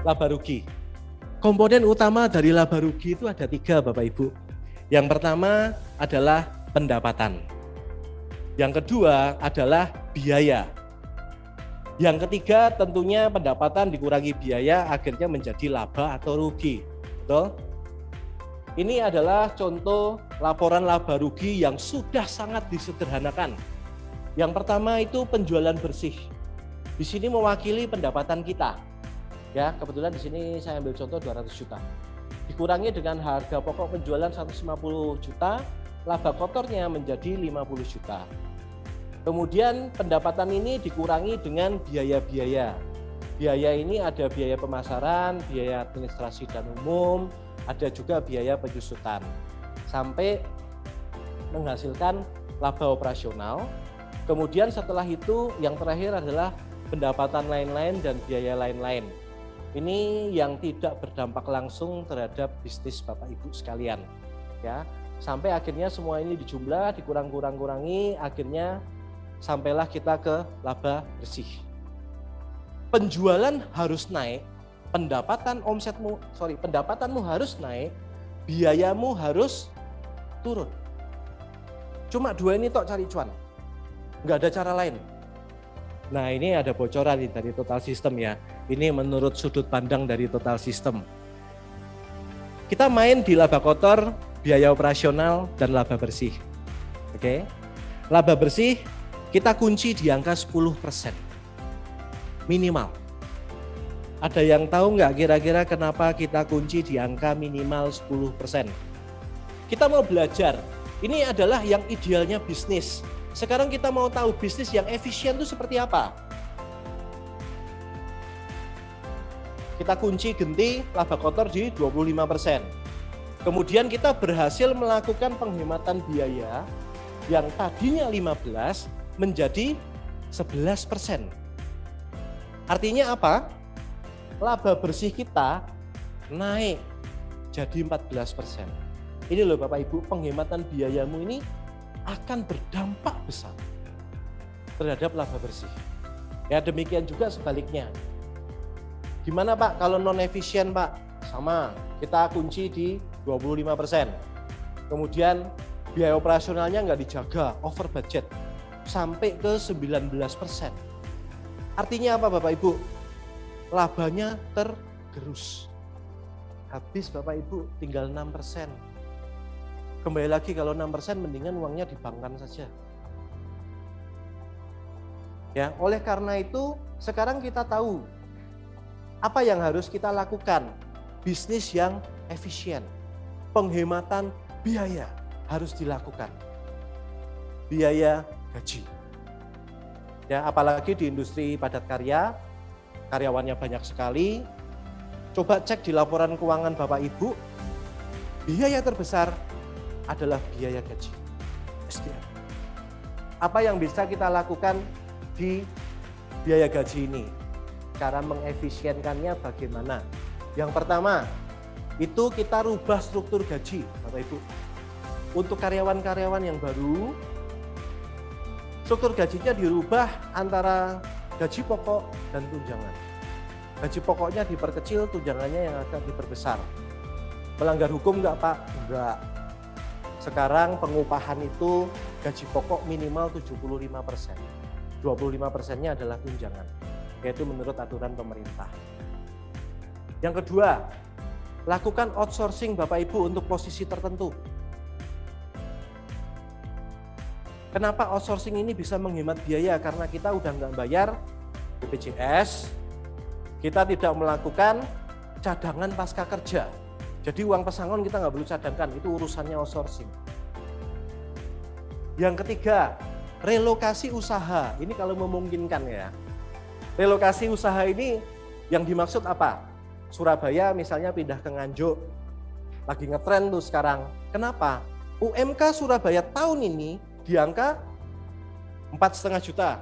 laba rugi. Komponen utama dari laba rugi itu ada 3 Bapak Ibu. Yang pertama adalah pendapatan. Yang kedua adalah biaya. Yang ketiga tentunya pendapatan dikurangi biaya akhirnya menjadi laba atau rugi. Betul? Ini adalah contoh laporan laba rugi yang sudah sangat disederhanakan. Yang pertama itu penjualan bersih. Di sini mewakili pendapatan kita. Ya, kebetulan di sini saya ambil contoh 200 juta. Dikurangi dengan harga pokok penjualan 150 juta, laba kotornya menjadi 50 juta. Kemudian pendapatan ini dikurangi dengan biaya-biaya. Biaya ini ada biaya pemasaran, biaya administrasi dan umum, ada juga biaya penyusutan. Sampai menghasilkan laba operasional. Kemudian setelah itu yang terakhir adalah pendapatan lain-lain dan biaya lain-lain. Ini yang tidak berdampak langsung terhadap bisnis Bapak Ibu sekalian. Ya, sampai akhirnya semua ini dijumlah, dikurang-kurangi, akhirnya sampailah kita ke laba bersih. Penjualan harus naik, pendapatanmu harus naik, biayamu harus turun. Cuma 2 ini tok cari cuan. Nggak ada cara lain. Nah, ini ada bocoran dari total sistem ya. Ini menurut sudut pandang dari total sistem. Kita main di laba kotor, biaya operasional, dan laba bersih. Oke. Laba bersih kita kunci di angka 10%. Minimal. Ada yang tahu nggak kira-kira kenapa kita kunci di angka minimal 10%? Kita mau belajar. Ini adalah yang idealnya bisnis. Sekarang kita mau tahu bisnis yang efisien itu seperti apa. Kita kunci genti laba kotor di 25%. Kemudian kita berhasil melakukan penghematan biaya yang tadinya 15 menjadi 11%. Artinya apa? Laba bersih kita naik jadi 14%. Ini loh Bapak Ibu, penghematan biayamu ini akan berdampak besar terhadap laba bersih. Ya, demikian juga sebaliknya. Gimana Pak kalau non efisien Pak? Sama, kita kunci di 25%. Kemudian biaya operasionalnya nggak dijaga, over budget sampai ke 19%. Artinya apa Bapak Ibu? Labanya tergerus. Habis Bapak Ibu tinggal 6%. Kembali lagi kalau 6% mendingan uangnya dibankkan saja. Ya, oleh karena itu sekarang kita tahu apa yang harus kita lakukan. Bisnis yang efisien. Penghematan biaya harus dilakukan. Biaya gaji. Ya, apalagi di industri padat karya, karyawannya banyak sekali. Coba cek di laporan keuangan Bapak Ibu, biaya terbesar adalah biaya gaji, SDM. Apa yang bisa kita lakukan di biaya gaji ini? Cara mengefisienkannya bagaimana? Yang pertama, itu kita rubah struktur gaji, Bapak Ibu. Untuk karyawan-karyawan yang baru, struktur gajinya dirubah antara gaji pokok dan tunjangan. Gaji pokoknya diperkecil, tunjangannya yang akan diperbesar. Melanggar hukum enggak Pak? Enggak. Sekarang pengupahan itu gaji pokok minimal 75%. 25%-nya adalah tunjangan, yaitu menurut aturan pemerintah. Yang kedua, lakukan outsourcing Bapak Ibu untuk posisi tertentu. Kenapa outsourcing ini bisa menghemat biaya? Karena kita udah nggak bayar BPJS, kita tidak melakukan cadangan pasca kerja. Jadi uang pesangon kita nggak perlu cadangkan, itu urusannya outsourcing. Yang ketiga, relokasi usaha. Ini kalau memungkinkan ya. Relokasi usaha ini yang dimaksud apa? Surabaya misalnya pindah ke Nganjuk. Lagi ngetren tuh sekarang. Kenapa? UMK Surabaya tahun ini di angka 4,5 juta.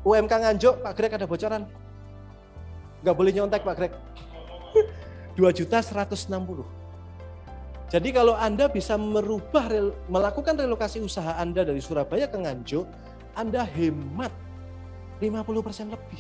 UMK Nganjuk, Pak Greg ada bocoran? Nggak boleh nyontek Pak Greg. 2.160.000. Jadi kalau Anda bisa melakukan relokasi usaha Anda dari Surabaya ke Nganjuk, Anda hemat 50% lebih.